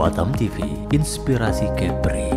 Batam TV, Inspirasi Kepri.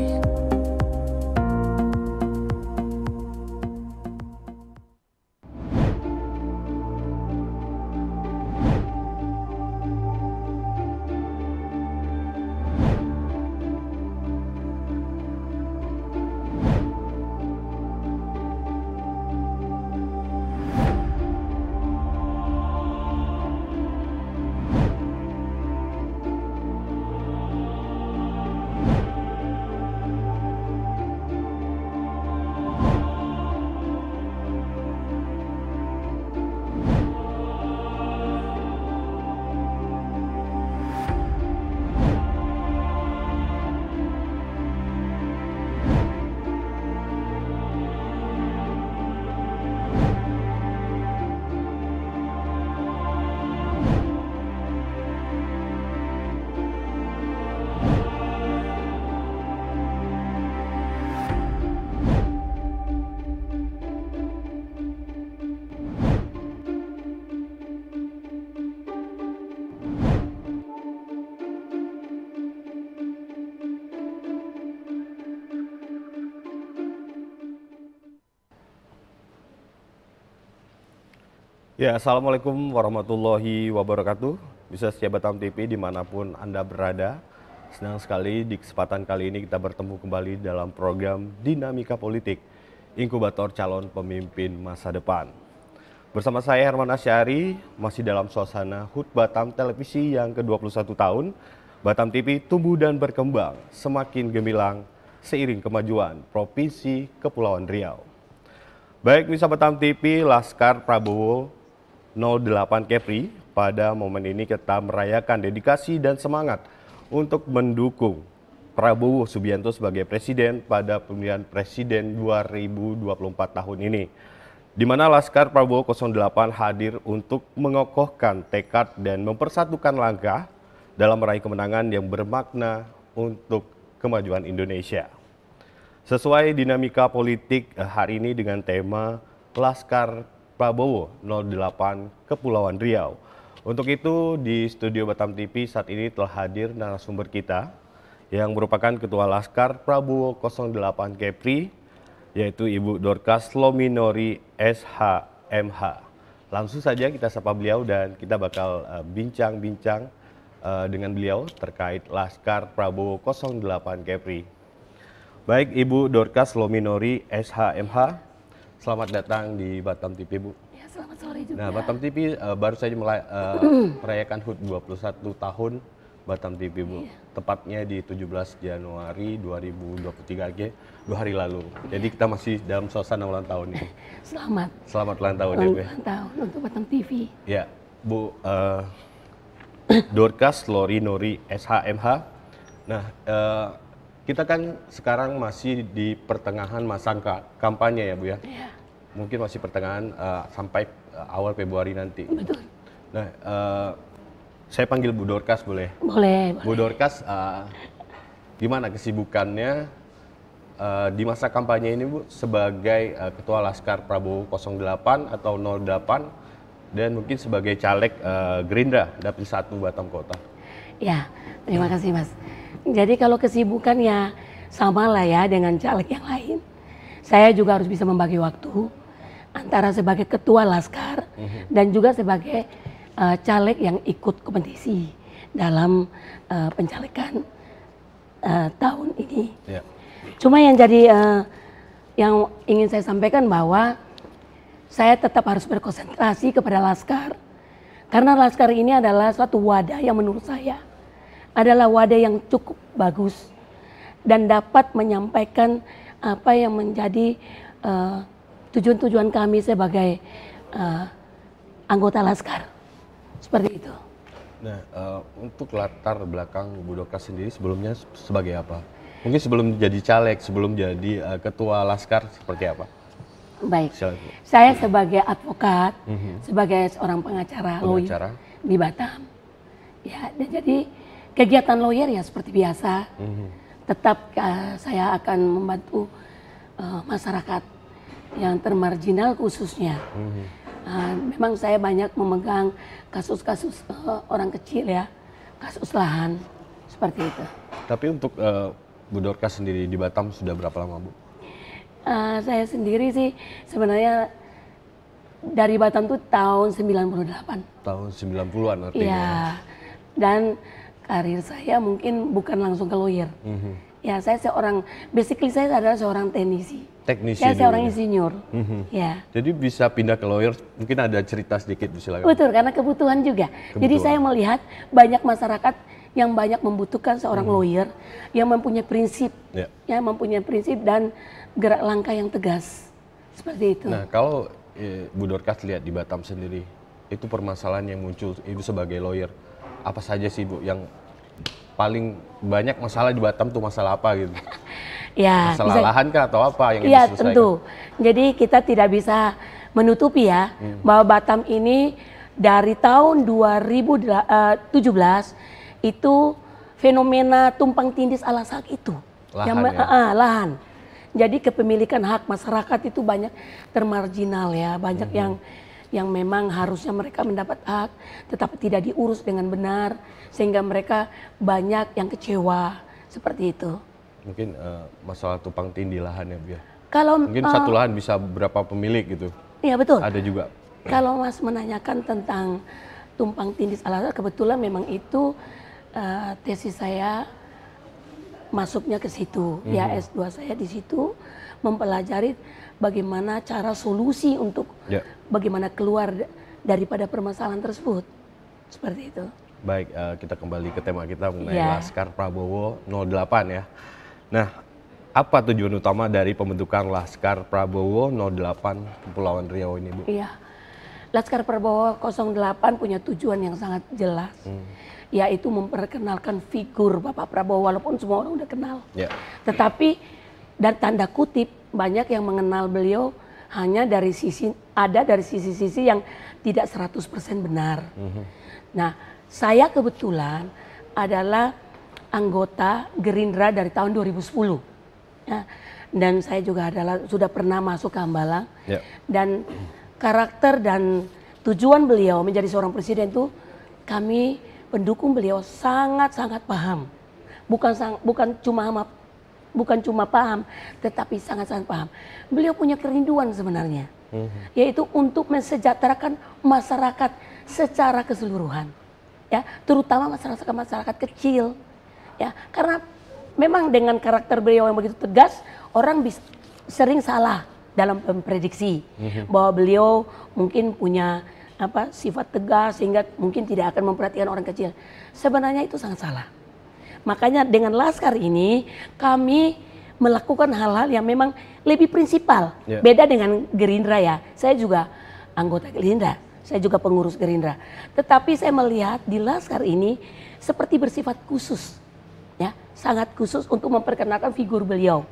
Ya, Assalamualaikum warahmatullahi wabarakatuh. Bisa setia Batam TV dimanapun Anda berada. Senang sekali di kesempatan kali ini kita bertemu kembali dalam program Dinamika Politik, Inkubator Calon Pemimpin Masa Depan. Bersama saya Herman Asyari, masih dalam suasana HUT Batam Televisi yang ke-21 tahun. Batam TV tumbuh dan berkembang, semakin gemilang seiring kemajuan Provinsi Kepulauan Riau. Baik, bisa Batam TV, Laskar Prabowo 08 Kepri, pada momen ini kita merayakan dedikasi dan semangat untuk mendukung Prabowo Subianto sebagai presiden pada pemilihan presiden 2024 tahun ini. Di mana Laskar Prabowo 08 hadir untuk mengokohkan tekad dan mempersatukan langkah dalam meraih kemenangan yang bermakna untuk kemajuan Indonesia. Sesuai dinamika politik hari ini dengan tema Laskar Prabowo 08 Kepulauan Riau. Untuk itu di studio Batam TV saat ini telah hadir narasumber kita yang merupakan Ketua Laskar Prabowo 08 Kepri, yaitu Ibu Dorcas Lominori SHMH. Langsung saja kita sapa beliau dan kita bakal bincang-bincang dengan beliau terkait Laskar Prabowo 08 Kepri. Baik, Ibu Dorcas Lominori SHMH, selamat datang di Batam TV, Bu. Ya, selamat sore juga. Nah, Batam TV baru saja merayakan HUT 21 tahun Batam TV, Bu. Iya. Tepatnya di 17 Januari 2023, 2 hari lalu. Jadi kita masih dalam suasana ulang tahun ini. Selamat ulang tahun ya, Bu. Ulang tahun untuk Batam TV. Ya, Bu Dorcas Lominori SHMH. Nah, kita kan sekarang masih di pertengahan masa kampanye ya, Bu ya? Iya. Mungkin masih pertengahan sampai awal Februari nanti. Betul. Nah, saya panggil Bu Dorcas boleh? Boleh. Bu Dorcas, gimana kesibukannya di masa kampanye ini, Bu, sebagai Ketua Laskar Prabowo 08 atau 08 dan mungkin sebagai caleg Gerindra Dapil 1 Batam Kota? Ya, terima kasih, Mas. Jadi kalau kesibukan ya sama lah ya dengan caleg yang lain. Saya juga harus bisa membagi waktu antara sebagai ketua Laskar dan juga sebagai caleg yang ikut kompetisi dalam pencalekan tahun ini. Ya. Cuma yang jadi yang ingin saya sampaikan bahwa saya tetap harus berkonsentrasi kepada Laskar. Karena Laskar ini adalah suatu wadah yang menurut saya adalah wadah yang cukup bagus dan dapat menyampaikan apa yang menjadi tujuan-tujuan kami sebagai anggota Laskar. Seperti itu. Nah, untuk latar belakang Bu Dorcas sendiri sebelumnya sebagai apa? Mungkin sebelum jadi caleg, sebelum jadi ketua Laskar seperti apa? Baik, saya sebagai advokat, sebagai seorang pengacara lawyer di Batam. Ya, dan jadi kegiatan lawyer ya seperti biasa, tetap saya akan membantu masyarakat yang termarginal khususnya. Memang saya banyak memegang kasus-kasus orang kecil ya, kasus lahan seperti itu. Tapi untuk Bu Dorcas sendiri di Batam sudah berapa lama, Bu? Saya sendiri sih sebenarnya dari Batam tuh tahun 98. Tahun 90-an artinya. Iya. Dan karir saya mungkin bukan langsung ke lawyer. Ya, saya basically saya adalah seorang teknisi. Teknisi Ya, dulu seorang ya? insinyur. Ya. Jadi bisa pindah ke lawyer, mungkin ada cerita sedikit, silakan. Betul, karena kebutuhan juga. Jadi saya melihat banyak masyarakat yang banyak membutuhkan seorang lawyer yang mempunyai prinsip, ya mempunyai prinsip dan gerak langkah yang tegas, seperti itu. Nah, kalau Bu Dorcas lihat di Batam sendiri, itu permasalahan yang muncul itu sebagai lawyer, apa saja sih, Bu, yang paling banyak masalah di Batam tuh masalah apa gitu? Ya, masalah lahan kah atau apa yang ya, diselesaikan? tentu. Jadi kita tidak bisa menutupi ya bahwa Batam ini dari tahun 2017 itu fenomena tumpang tindih ala sak itu. Lahan, lahan. Jadi kepemilikan hak masyarakat itu banyak termarginal ya, banyak yang memang harusnya mereka mendapat hak tetapi tidak diurus dengan benar sehingga mereka banyak yang kecewa seperti itu. Mungkin masalah tumpang tindih lahan ya, Bu ya. Kalau Mungkin satu lahan bisa berapa pemilik gitu. Iya betul. Ada juga. Kalau Mas menanyakan tentang tumpang tindih ala sak, kebetulan memang itu tesis saya masuknya ke situ, ya S2 saya di situ mempelajari bagaimana cara solusi untuk bagaimana keluar daripada permasalahan tersebut, seperti itu. Baik, kita kembali ke tema kita mengenai Laskar Prabowo 08 ya. Nah, apa tujuan utama dari pembentukan Laskar Prabowo 08 Kepulauan Riau ini, Bu? Iya, Laskar Prabowo 08 punya tujuan yang sangat jelas. Yaitu memperkenalkan figur Bapak Prabowo, walaupun semua orang udah kenal. Tetapi dari tanda kutip banyak yang mengenal beliau hanya dari sisi-sisi yang tidak 100% benar. Nah, saya kebetulan adalah anggota Gerindra dari tahun 2010. Ya, dan saya juga sudah pernah masuk ke Hambalang. Dan karakter dan tujuan beliau menjadi seorang presiden itu kami pendukung beliau sangat-sangat paham, bukan cuma paham, tetapi sangat-sangat paham. Beliau punya kerinduan sebenarnya, yaitu untuk mensejahterakan masyarakat secara keseluruhan, ya, terutama masyarakat kecil, ya, karena memang dengan karakter beliau yang begitu tegas, orang sering salah dalam memprediksi bahwa beliau mungkin punya sifat tegas sehingga mungkin tidak akan memperhatikan orang kecil. Sebenarnya itu sangat salah. Makanya dengan Laskar ini kami melakukan hal-hal yang memang lebih prinsipal. Beda dengan Gerindra ya. Saya juga anggota Gerindra, saya juga pengurus Gerindra. Tetapi saya melihat di Laskar ini seperti bersifat khusus, ya, sangat khusus untuk memperkenalkan figur beliau.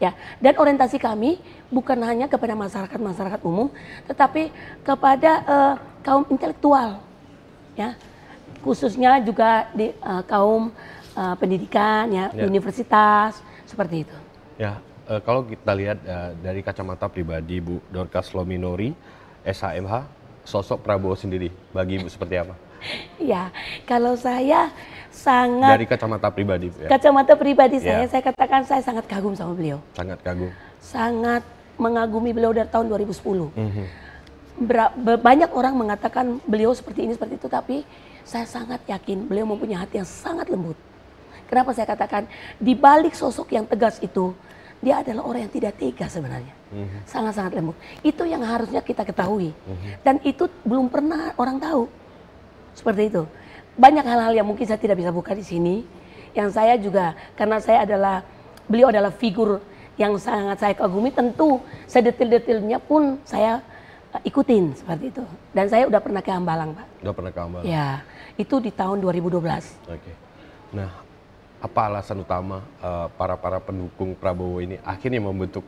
Ya, dan orientasi kami bukan hanya kepada masyarakat umum, tetapi kepada kaum intelektual, ya, khususnya juga di kaum pendidikan, ya, universitas, seperti itu. Ya, kalau kita lihat dari kacamata pribadi Bu Dorcas Lominori, SHMH, sosok Prabowo sendiri bagi Ibu seperti apa? Ya, kalau saya sangat dari kacamata pribadi, ya. Kacamata pribadi saya katakan saya sangat kagum sama beliau. Sangat kagum. Sangat mengagumi beliau dari tahun 2010. Banyak orang mengatakan beliau seperti ini seperti itu, tapi saya sangat yakin beliau mempunyai hati yang sangat lembut. Kenapa saya katakan di balik sosok yang tegas itu dia adalah orang yang tidak tega sebenarnya, sangat-sangat lembut. Itu yang harusnya kita ketahui, dan itu belum pernah orang tahu. Seperti itu. Banyak hal-hal yang mungkin saya tidak bisa buka di sini. Yang saya juga, karena beliau adalah figur yang sangat saya kagumi, tentu sedetil-detilnya pun saya ikutin seperti itu. Dan saya udah pernah ke Hambalang, Pak. Udah pernah ke Hambalang? Ya, itu di tahun 2012. Oke. Nah, apa alasan utama para pendukung Prabowo ini akhirnya membentuk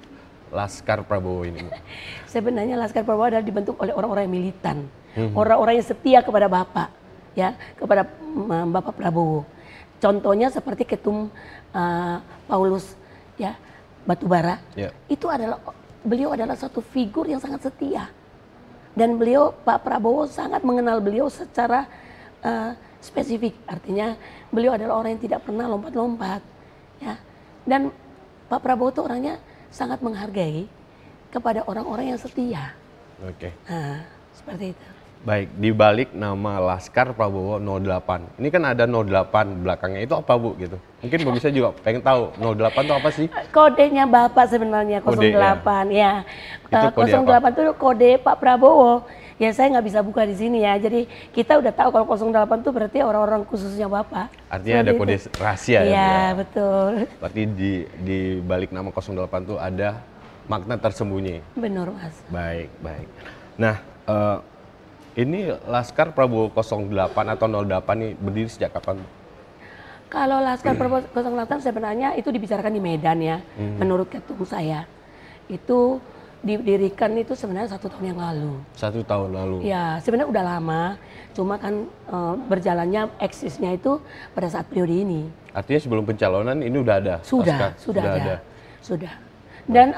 Laskar Prabowo ini? Sebenarnya Laskar Prabowo adalah dibentuk oleh orang-orang yang militan. Orang-orang yang setia kepada Bapak, ya, kepada Bapak Prabowo. Contohnya seperti Ketum Paulus, ya, Batubara. Itu beliau adalah satu figur yang sangat setia. Dan Pak Prabowo sangat mengenal beliau secara spesifik, artinya beliau adalah orang yang tidak pernah lompat-lompat, ya. Dan Pak Prabowo itu orangnya sangat menghargai kepada orang-orang yang setia. Oke. Nah, seperti itu. Baik, di balik nama Laskar Prabowo 08. Ini kan ada 08 belakangnya, itu apa Bu gitu? Mungkin Bu bisa juga pengen tahu 08 itu apa sih? Kodenya Bapak sebenarnya 08 Kode, ya. Itu kode 08 itu kode Pak Prabowo. Ya saya nggak bisa buka di sini ya. Jadi kita udah tahu kalau 08 itu berarti orang-orang khususnya Bapak. Artinya ada kode rahasia ya Bu? Iya, betul. Berarti di balik nama 08 itu ada makna tersembunyi. Benar, Mas. Baik, baik. Nah, ini Laskar Prabowo 08 atau 08 ini berdiri sejak kapan? Kalau Laskar Prabowo 08 sebenarnya itu dibicarakan di Medan ya, menurut ketum saya. Itu didirikan itu sebenarnya 1 tahun yang lalu. 1 tahun lalu? Ya, sebenarnya udah lama, cuma kan berjalannya eksisnya itu pada saat periode ini. Artinya sebelum pencalonan ini udah ada? Sudah Laskar? ada. Sudah. Dan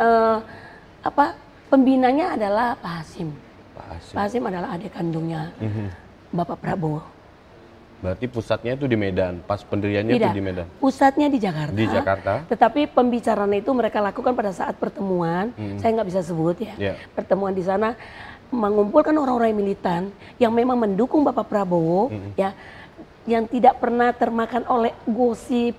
pembinanya adalah Pak Hasim. Pak Hasim adalah adik kandungnya Bapak Prabowo. Berarti pusatnya itu di Medan, pas pendiriannya itu di Medan? Pusatnya di Jakarta. Di Jakarta. Tetapi pembicaraan itu mereka lakukan pada saat pertemuan, saya nggak bisa sebut ya. Yeah. Pertemuan di sana mengumpulkan orang-orang militan yang memang mendukung Bapak Prabowo, ya, yang tidak pernah termakan oleh gosip,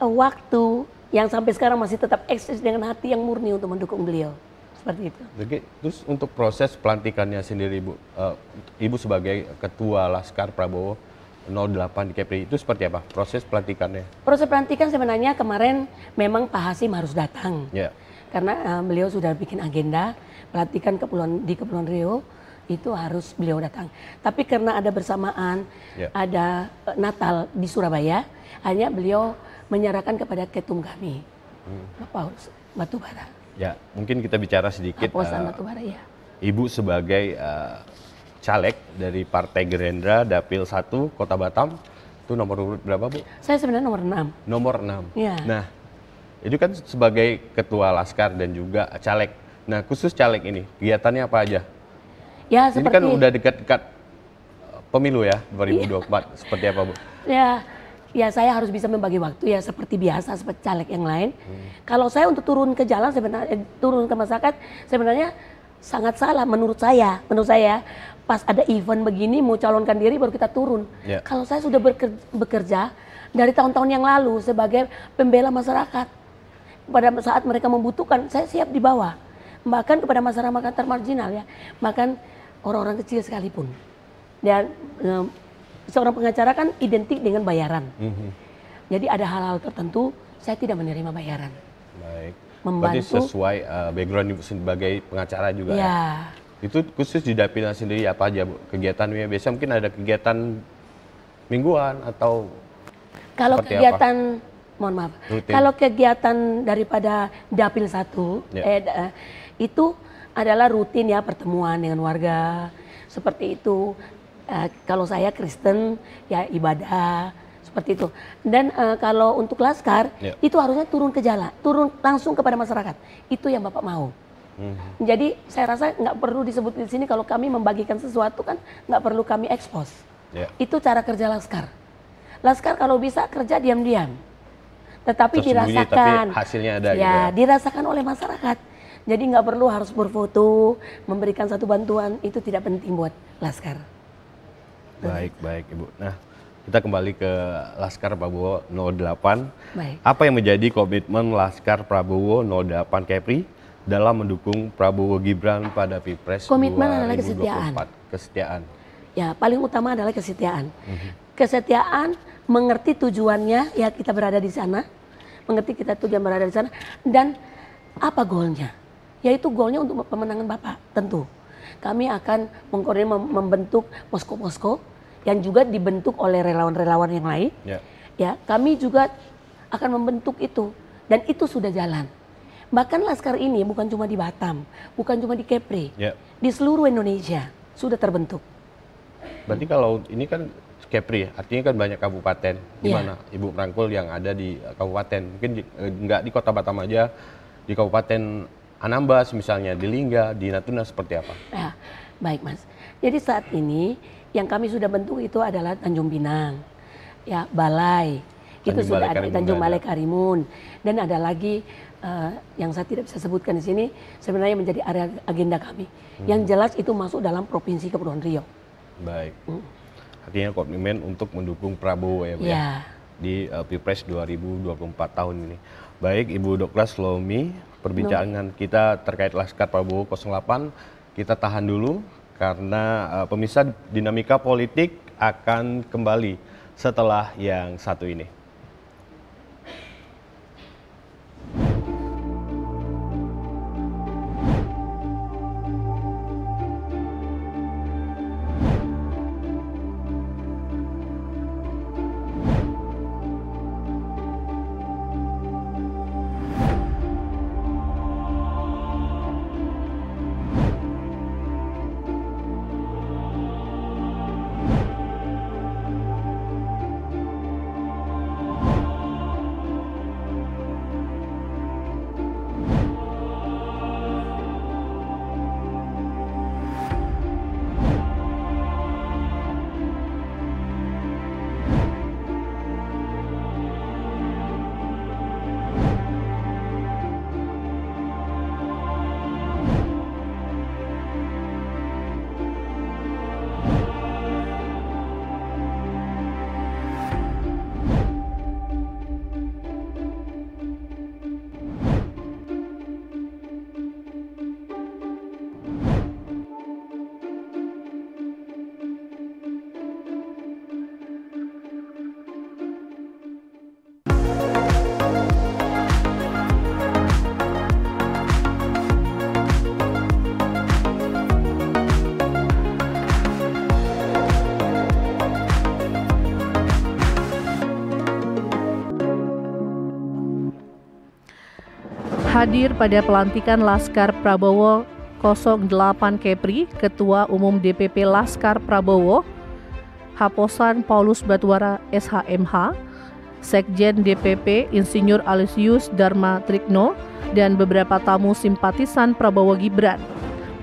waktu, yang sampai sekarang masih tetap eksis dengan hati yang murni untuk mendukung beliau. Seperti itu. Jadi, terus untuk proses pelantikannya sendiri Ibu sebagai Ketua Laskar Prabowo 08 di Kepri itu seperti apa proses pelantikannya? Proses pelantikan sebenarnya kemarin memang Pak Hasim harus datang. Yeah. Karena beliau sudah bikin agenda pelantikan di Kepulauan Riau itu harus beliau datang. Tapi karena ada bersamaan, ada Natal di Surabaya, hanya beliau menyerahkan kepada ketum kami, Bapak Batubara. Ya, mungkin kita bicara sedikit. Batubara, ya. Ibu sebagai caleg dari Partai Gerindra Dapil 1 Kota Batam, itu nomor urut berapa Bu? Saya sebenarnya nomor 6. Nomor 6. Ya. Nah, itu kan sebagai Ketua Laskar dan juga caleg. Nah, khusus caleg ini, kegiatannya apa aja? Ya, ini kan udah dekat-dekat pemilu ya, 2024. Seperti apa Bu? Ya saya harus bisa membagi waktu ya seperti biasa, seperti caleg yang lain. Kalau saya untuk turun ke jalan sebenarnya, turun ke masyarakat sebenarnya sangat salah menurut saya. Menurut saya pas ada event begini mau calonkan diri baru kita turun. Yeah. Kalau saya sudah bekerja dari tahun-tahun yang lalu sebagai pembela masyarakat. Pada saat mereka membutuhkan, saya siap dibawa. Bahkan kepada masyarakat termarginal ya, bahkan orang-orang kecil sekalipun. Dan seorang pengacara kan identik dengan bayaran. Jadi ada hal-hal tertentu saya tidak menerima bayaran. Baik. Membantu. Berarti sesuai background Ibu sebagai pengacara juga ya. Itu khusus di Dapilnya sendiri apa aja Bu? Kegiatannya biasa mungkin ada kegiatan mingguan atau kalau kegiatan apa? Mohon maaf. Rutin. Kalau kegiatan daripada Dapil 1 itu adalah rutin ya, pertemuan dengan warga seperti itu. Kalau saya Kristen ya ibadah seperti itu. Dan kalau untuk Laskar itu harusnya turun ke jalan, turun langsung kepada masyarakat. Itu yang Bapak mau. Jadi saya rasa nggak perlu disebut di sini kalau kami membagikan sesuatu kan nggak perlu kami ekspos. Itu cara kerja Laskar. Laskar kalau bisa kerja diam-diam, tetapi dirasakan. Tapi hasilnya ada. Ya, gitu ya, dirasakan oleh masyarakat. Jadi nggak perlu harus berfoto, memberikan satu bantuan, itu tidak penting buat Laskar. Baik, baik Ibu. Nah, kita kembali ke Laskar Prabowo 08. Baik. Apa yang menjadi komitmen Laskar Prabowo 08 Kepri dalam mendukung Prabowo Gibran pada Pilpres 2024? Komitmen adalah kesetiaan. Kesetiaan. Ya, paling utama adalah kesetiaan. Kesetiaan, mengerti tujuannya, ya kita berada di sana, mengerti kita tujuan berada di sana, dan apa goalnya? Yaitu goalnya untuk pemenangan Bapak, tentu. Kami akan membentuk posko-posko yang juga dibentuk oleh relawan-relawan yang lain. Ya, kami juga akan membentuk itu, dan itu sudah jalan. Bahkan Laskar ini bukan cuma di Batam, bukan cuma di Kepri, di seluruh Indonesia sudah terbentuk. Berarti kalau ini kan Kepri, artinya kan banyak kabupaten. Di mana Ibu merangkul yang ada di kabupaten? Mungkin nggak di Kota Batam aja, di Kabupaten Anambas misalnya, di Lingga, di Natuna seperti apa? Ya, baik Mas. Jadi saat ini yang kami sudah bentuk itu adalah Tanjung Pinang, ya Balai, itu Tanjung sudah Balai ada Karimun Tanjung ada. Balai Karimun, dan ada lagi yang saya tidak bisa sebutkan di sini sebenarnya menjadi area agenda kami. Yang jelas itu masuk dalam Provinsi Kepulauan Riau. Baik. Artinya komitmen untuk mendukung Prabowo ya, Bu, ya? Ya. Di Pilpres 2024 tahun ini. Baik, Ibu Dr. Shlomi, perbincangan kita terkait Laskar Prabowo 08 kita tahan dulu karena pemirsa dinamika politik akan kembali setelah yang satu ini. Hadir pada pelantikan Laskar Prabowo 08 Kepri, Ketua Umum DPP Laskar Prabowo, Haposan Paulus Batuara SHMH, Sekjen DPP Insinyur Aloysius Dharma Trigno, dan beberapa tamu simpatisan Prabowo Gibran.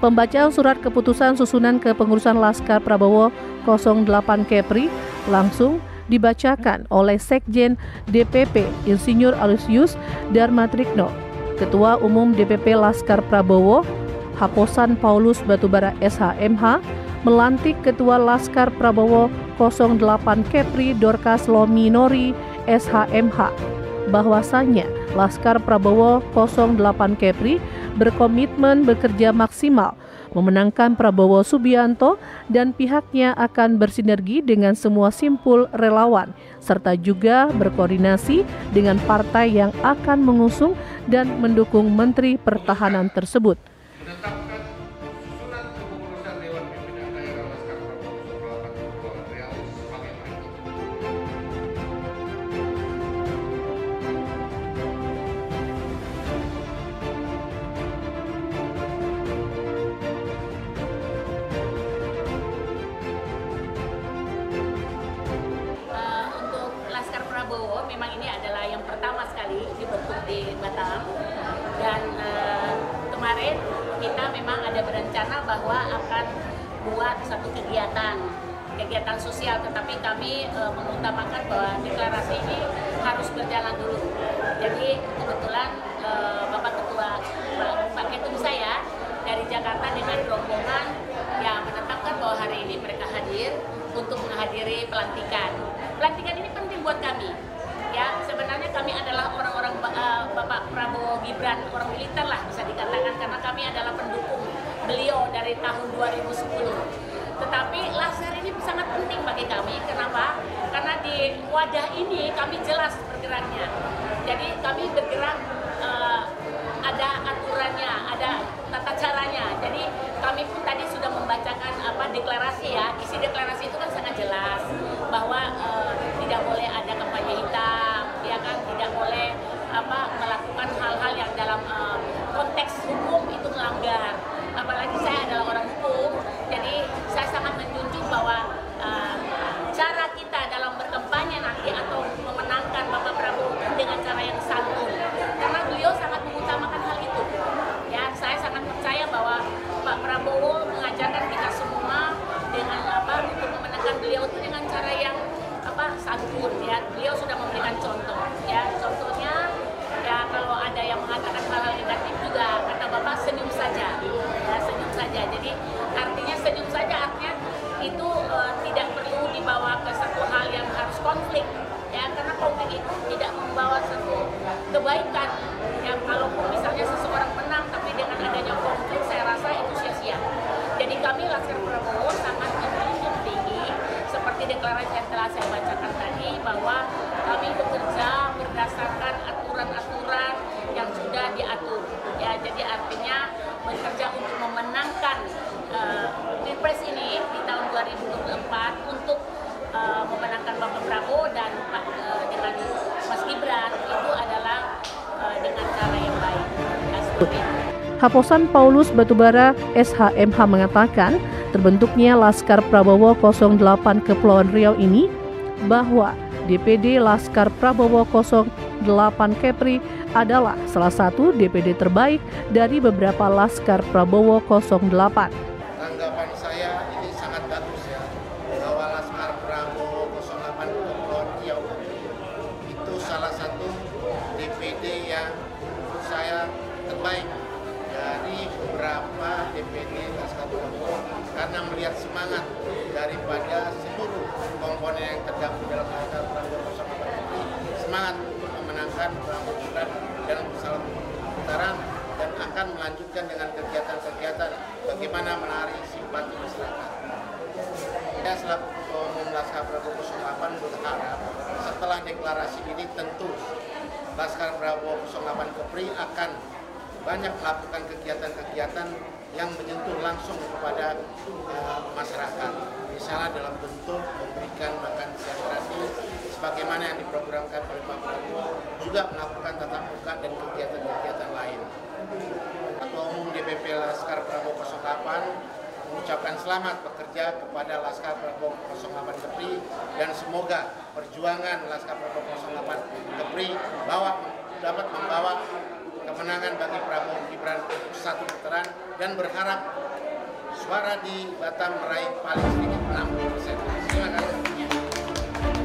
Pembacaan surat keputusan susunan kepengurusan Laskar Prabowo 08 Kepri langsung dibacakan oleh Sekjen DPP Insinyur Aloysius Dharma Trigno. Ketua Umum DPP Laskar Prabowo, Haposan Paulus Batubara SHMH, melantik Ketua Laskar Prabowo 08 Kepri Dorcas Lominori SHMH, bahwasanya Laskar Prabowo 08 Kepri berkomitmen bekerja maksimal memenangkan Prabowo Subianto dan pihaknya akan bersinergi dengan semua simpul relawan serta juga berkoordinasi dengan partai yang akan mengusung dan mendukung Menteri Pertahanan tersebut. Menetapkan susunan kepengurusan Dewan Pimpinan Daerah Laskar Prabowo 08 Kepulauan Riau sebagai berikut. Untuk Laskar Prabowo memang ini adalah yang pertama sekali dibentuk di Batam, dan kemarin kita memang ada berencana bahwa akan buat satu kegiatan sosial, tetapi kami mengutamakan bahwa deklarasi ini harus berjalan dulu. Jadi kebetulan Bapak Ketua Pak Ketum saya dari Jakarta dengan rombongan yang menetapkan bahwa hari ini mereka hadir untuk menghadiri pelantikan. Pelantikan ini penting buat kami. Ya, sebenarnya kami adalah orang-orang Bapak Prabowo Gibran, orang militer lah bisa dikatakan, karena kami adalah pendukung beliau dari tahun 2010. Tetapi Laskar ini sangat penting bagi kami. Kenapa? Karena di wadah ini kami jelas bergeraknya. Jadi kami bergerak ada aturannya, ada tata caranya. Jadi kami pun tadi sudah membacakan deklarasi ya. Isi deklarasi itu kan sangat jelas bahwa tidak boleh ada kampanye hitam, ya kan, tidak boleh melakukan hal-hal yang dalam konteks hukum itu melanggar. Apalagi saya adalah orang hukum, jadi saya sangat menjunjung bahwa cara kita dalam berkampanye nanti atau memenangkan Bapak Prabowo dengan cara yang santun, karena beliau sangat mengutamakan hal itu. Ya, saya sangat percaya bahwa Pak Prabowo mengajarkan kita semua ya, karena konflik itu tidak membawa satu kebaikan. Ya, kalaupun misalnya seseorang menang tapi dengan adanya konflik, saya rasa itu sia-sia. Jadi kami Laskar Prabowo sangat menjunjung tinggi seperti deklarasi yang telah saya bacakan tadi, bahwa kami bekerja berdasarkan aturan-aturan yang sudah diatur. Ya, jadi artinya bekerja untuk memenangkan Pilpres ini di tahun 2024 untuk memenangkan Bapak Prabowo dan dengan Mas Gibran itu adalah dengan cara yang baik. Ya, seperti itu. Haposan Paulus Batubara SHMH mengatakan terbentuknya Laskar Prabowo 08 Kepulauan Riau ini bahwa DPD Laskar Prabowo 08 Kepri adalah salah satu DPD terbaik dari beberapa Laskar Prabowo 08. Tanggapan saya ini sangat bagus ya, bahwa Laskar Prabowo 08 Kepulauan Riau itu salah satu DPD yang menurut saya terbaik dari beberapa DPD Laskar Prabowo, karena melihat semangat daripada seluruh komponen yang tergabung dalam Laskar Prabowo 08 ini, semangat untuk memenangkan Prabowo Gibran dalam persahabatan putaran, dan akan melanjutkan dengan kegiatan-kegiatan bagaimana menarik simpati masyarakat. Saya selaku Ketua Umum Laskar Prabowo 08 berharap setelah deklarasi ini tentu Laskar Prabowo 08 Kepri akan banyak melakukan kegiatan-kegiatan yang menyentuh langsung kepada masyarakat. Misalnya dalam bentuk memberikan makan siang gratis, sebagaimana yang diprogramkan oleh Pak Prabowo, juga melakukan tatap muka dan kegiatan-kegiatan lain. Ketua Umum DPP Laskar Prabowo 08 mengucapkan selamat bekerja kepada Laskar Prabowo 08 Kepri, dan semoga perjuangan Laskar Prabowo 08 Kepri dapat membawa kemenangan bagi Prabowo Gibran satu putaran, dan berharap suara di Batam meraih paling sedikit 60%. Terima kasih.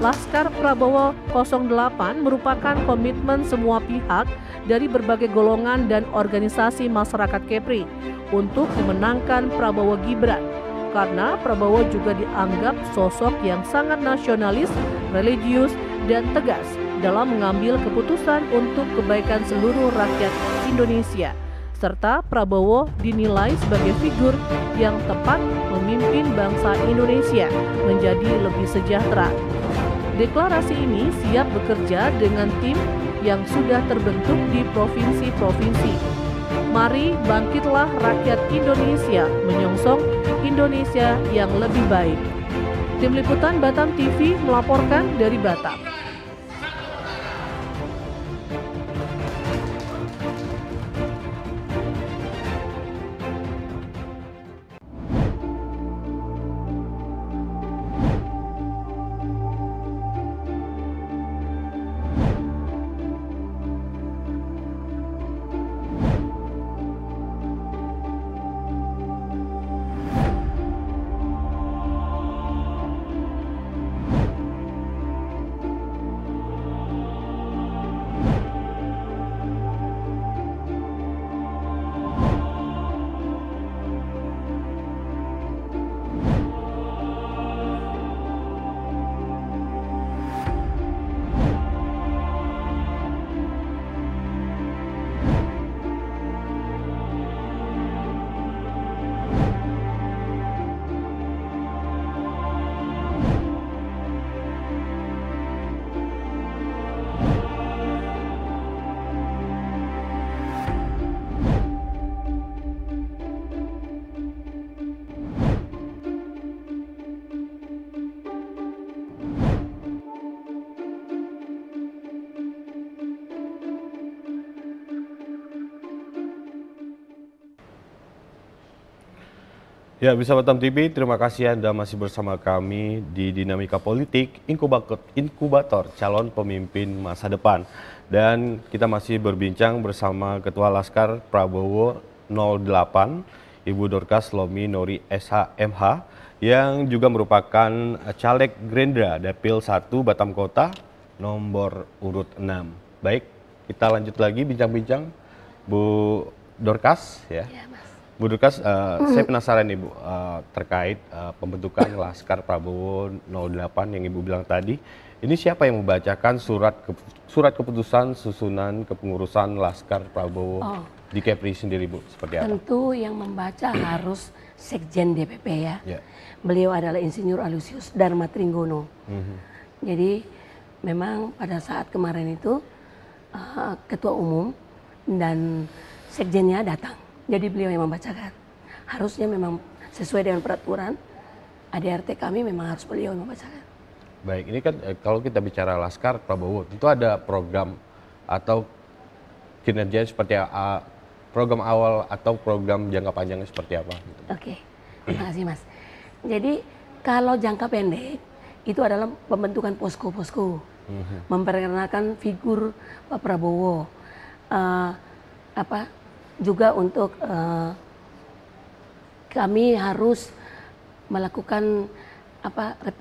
Laskar Prabowo 08 merupakan komitmen semua pihak dari berbagai golongan dan organisasi masyarakat Kepri untuk memenangkan Prabowo Gibran, karena Prabowo juga dianggap sosok yang sangat nasionalis, religius, dan tegas dalam mengambil keputusan untuk kebaikan seluruh rakyat Indonesia, serta Prabowo dinilai sebagai figur yang tepat memimpin bangsa Indonesia menjadi lebih sejahtera. Deklarasi ini siap bekerja dengan tim yang sudah terbentuk di provinsi-provinsi. Mari bangkitlah rakyat Indonesia menyongsong Indonesia yang lebih baik. Tim Liputan Batam TV melaporkan dari Batam. Ya, bisa Batam TV, terima kasih Anda masih bersama kami di Dinamika Politik Inkubator Calon Pemimpin Masa Depan. Dan kita masih berbincang bersama Ketua Laskar Prabowo 08, Ibu Dorcas Lomi Nori SHMH, yang juga merupakan caleg Gerindra Dapil 1 Batam Kota nomor urut 6. Baik, kita lanjut lagi bincang-bincang Bu Dorcas ya. Ya, Mas. Bu Dorcas, saya penasaran nih Bu, terkait pembentukan Laskar Prabowo 08 yang Ibu bilang tadi. Ini siapa yang membacakan surat keputusan susunan kepengurusan Laskar Prabowo di Kepri sendiri Bu? Seperti apa? Tentu yang membaca harus Sekjen DPP ya. Beliau adalah Insinyur Alusius Dharma Trenggono. Jadi memang pada saat kemarin itu Ketua Umum dan Sekjennya datang. Jadi beliau yang membacakan. Harusnya memang sesuai dengan peraturan ADRT kami memang harus beliau yang membacakan. Baik, ini kan kalau kita bicara Laskar Prabowo, tentu ada program atau kinerja seperti program awal atau program jangka panjangnya seperti apa? Oke, terima kasih Mas. Jadi kalau jangka pendek itu adalah pembentukan posko-posko, memperkenalkan figur Pak Prabowo, juga untuk kami harus melakukan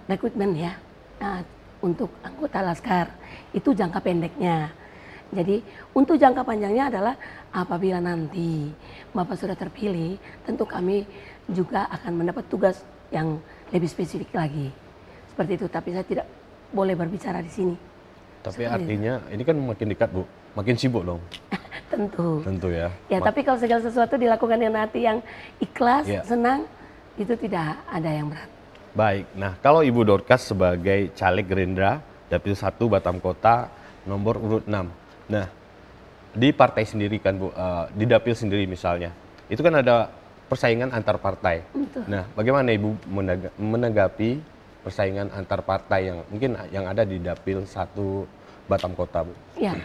rekrutmen ya untuk anggota Laskar. Itu jangka pendeknya. Jadi untuk jangka panjangnya adalah apabila nanti Bapak sudah terpilih, tentu kami juga akan mendapat tugas yang lebih spesifik lagi. Seperti itu, tapi saya tidak boleh berbicara di sini. Tapi artinya ini kan makin dekat Bu, makin sibuk dong. Tentu ya. Ya, tapi kalau segala sesuatu dilakukan dengan hati yang ikhlas, senang, itu tidak ada yang berat. Baik, nah kalau Ibu Dorcas sebagai caleg Gerindra, Dapil 1 Batam Kota, nomor urut 6. Nah, di partai sendiri kan Bu, di Dapil sendiri misalnya, itu kan ada persaingan antar partai. Betul. Nah, bagaimana Ibu menanggapi persaingan antar partai yang mungkin yang ada di Dapil 1 Batam Kota Bu? Ya.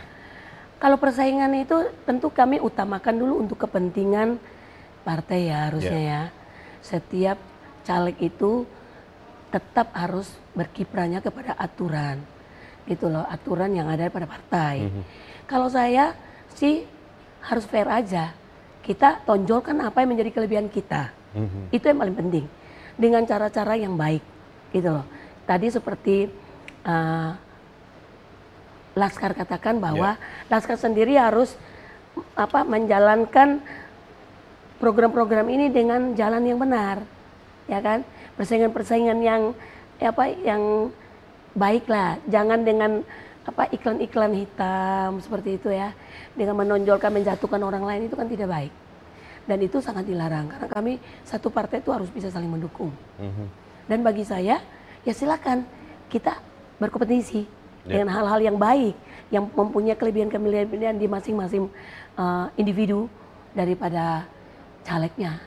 Kalau persaingan itu tentu kami utamakan dulu untuk kepentingan partai ya harusnya ya. Setiap caleg itu tetap harus berkiprahnya kepada aturan. Gitu loh, aturan yang ada pada partai. Kalau saya sih harus fair aja. Kita tonjolkan apa yang menjadi kelebihan kita. Itu yang paling penting. Dengan cara-cara yang baik. Gitu loh. Tadi seperti Laskar katakan bahwa Laskar sendiri harus menjalankan program-program ini dengan jalan yang benar, ya kan? Persaingan-persaingan yang baik lah, jangan dengan iklan-iklan hitam seperti itu ya, dengan menonjolkan menjatuhkan orang lain itu kan tidak baik, dan itu sangat dilarang karena kami satu partai itu harus bisa saling mendukung. Dan bagi saya ya silakan kita berkompetisi dengan hal-hal yang baik, yang mempunyai kelebihan-kelebihan di masing-masing individu daripada calegnya.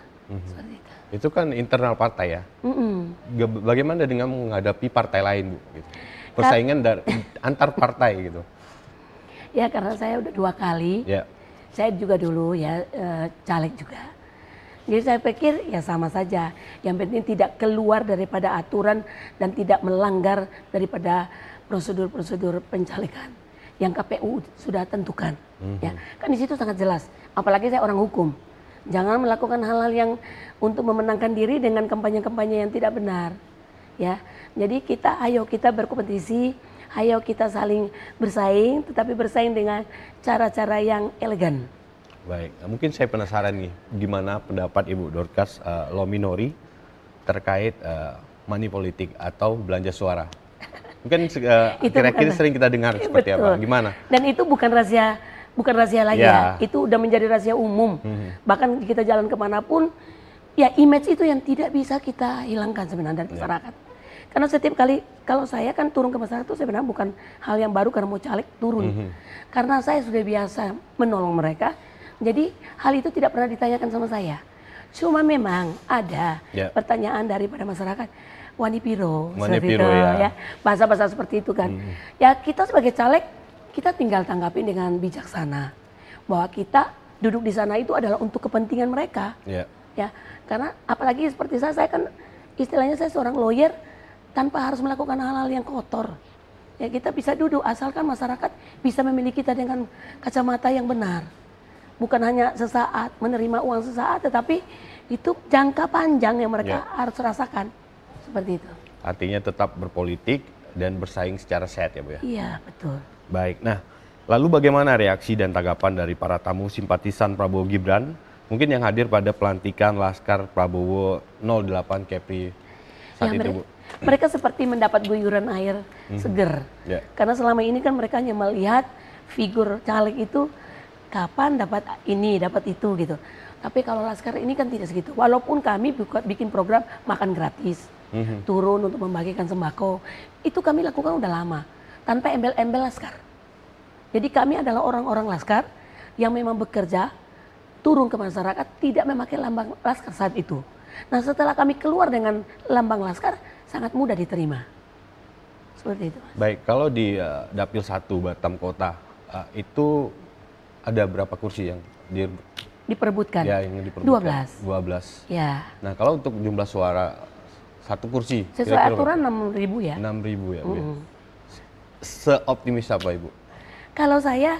Seperti itu. Itu kan internal partai ya. Bagaimana dengan menghadapi partai lain Bu? Gitu. Persaingan antar partai gitu. Ya karena saya udah 2 kali. Saya juga dulu ya caleg juga. Jadi saya pikir ya sama saja. Yang penting tidak keluar daripada aturan dan tidak melanggar daripada prosedur-prosedur pencalekan yang KPU sudah tentukan. Ya, kan di situ sangat jelas. Apalagi saya orang hukum. Jangan melakukan hal-hal yang untuk memenangkan diri dengan kampanye-kampanye yang tidak benar. Ya, jadi ayo kita berkompetisi, ayo kita saling bersaing, tetapi bersaing dengan cara-cara yang elegan. Baik, mungkin saya penasaran nih, gimana pendapat Ibu Dorcas Lominori terkait money politik atau belanja suara? Mungkin kira-kira sering kita dengar seperti apa, gimana? Dan itu bukan rahasia lagi ya, itu udah menjadi rahasia umum. Bahkan kita jalan kemanapun, ya image itu yang tidak bisa kita hilangkan sebenarnya dari masyarakat. Karena setiap kali, kalau saya kan turun ke masyarakat itu sebenarnya bukan hal yang baru karena mau caleg turun. Karena saya sudah biasa menolong mereka, jadi hal itu tidak pernah ditanyakan sama saya. Cuma memang ada pertanyaan daripada masyarakat. Wani piro ya. Bahasa-bahasa seperti itu kan. Ya kita sebagai caleg, kita tinggal tanggapi dengan bijaksana. Bahwa kita duduk di sana itu adalah untuk kepentingan mereka. Ya, karena apalagi seperti saya kan istilahnya saya seorang lawyer tanpa harus melakukan hal-hal yang kotor. Ya kita bisa duduk asalkan masyarakat bisa memilih kita dengan kacamata yang benar. Bukan hanya sesaat menerima uang sesaat, tetapi itu jangka panjang yang mereka harus rasakan. Seperti itu. Artinya tetap berpolitik dan bersaing secara sehat ya Bu ya? Iya betul. Baik, nah lalu bagaimana reaksi dan tanggapan dari para tamu simpatisan Prabowo Gibran mungkin yang hadir pada pelantikan Laskar Prabowo 08 Kepri saat Ya, itu Bu. mereka seperti mendapat guyuran air seger. Ya. Karena selama ini kan mereka hanya melihat figur caleg itu kapan dapat ini, dapat itu gitu. Tapi kalau Laskar ini kan tidak segitu. Walaupun kami bikin program makan gratis, turun untuk membagikan sembako, itu kami lakukan udah lama tanpa embel-embel Laskar. Jadi kami adalah orang-orang Laskar yang memang bekerja turun ke masyarakat tidak memakai lambang Laskar saat itu. Nah setelah kami keluar dengan lambang Laskar sangat mudah diterima. Seperti itu. Baik, kalau di Dapil 1 Batam Kota itu ada berapa kursi yang Diperebutkan. ya yang diperbutkan? 12. Ya. Nah, kalau untuk jumlah suara satu kursi Sesuai kira-kira aturan 6.000 ya. 6.000 ya, Bu ya. Seoptimis apa Ibu? Kalau saya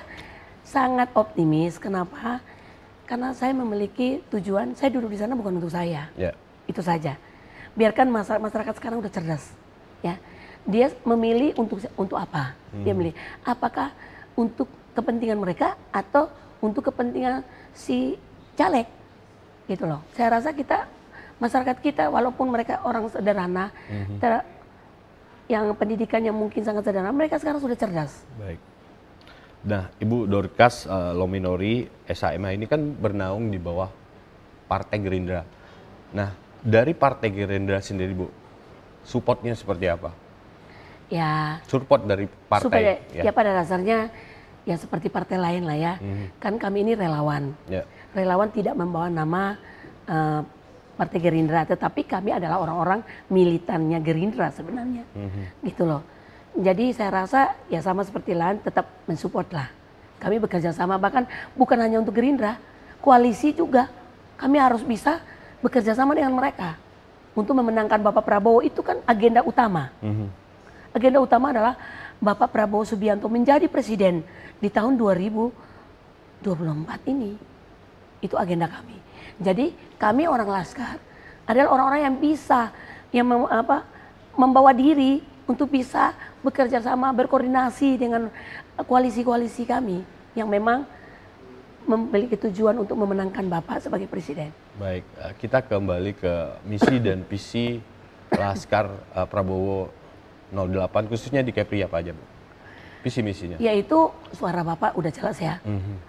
sangat optimis, kenapa? Karena saya memiliki tujuan, saya duduk di sana bukan untuk saya. Ya. Itu saja. Biarkan masyarakat sekarang udah cerdas. Ya. Dia memilih untuk apa? Dia memilih apakah untuk kepentingan mereka atau untuk kepentingan si caleg. Gitu loh. Saya rasa masyarakat kita walaupun mereka orang sederhana, yang pendidikannya mungkin sangat sederhana, mereka sekarang sudah cerdas. Baik. Nah, Ibu Dorcas Lominori SHMH ini kan bernaung di bawah Partai Gerindra. Nah, dari Partai Gerindra sendiri Bu, supportnya seperti apa? Ya. Support dari partai. Supaya, ya pada dasarnya ya seperti partai lain lah ya. Kan kami ini relawan. Ya. Relawan tidak membawa nama Partai Gerindra, tetapi kami adalah orang-orang militannya Gerindra sebenarnya. Gitu loh. Jadi saya rasa ya sama seperti lain tetap mensupport lah. Kami bekerja sama bahkan bukan hanya untuk Gerindra, koalisi juga. Kami harus bisa bekerja sama dengan mereka untuk memenangkan Bapak Prabowo, itu kan agenda utama. Agenda utama adalah Bapak Prabowo Subianto menjadi presiden di tahun 2024 ini. Itu agenda kami. Jadi kami orang Laskar adalah orang-orang yang bisa membawa diri untuk bisa bekerja sama, berkoordinasi dengan koalisi-koalisi kami yang memang memiliki tujuan untuk memenangkan Bapak sebagai presiden. Baik, kita kembali ke misi dan visi Laskar Prabowo 08 khususnya di Kepri apa aja Bu? Visi misinya? Yaitu suara Bapak udah jelas ya,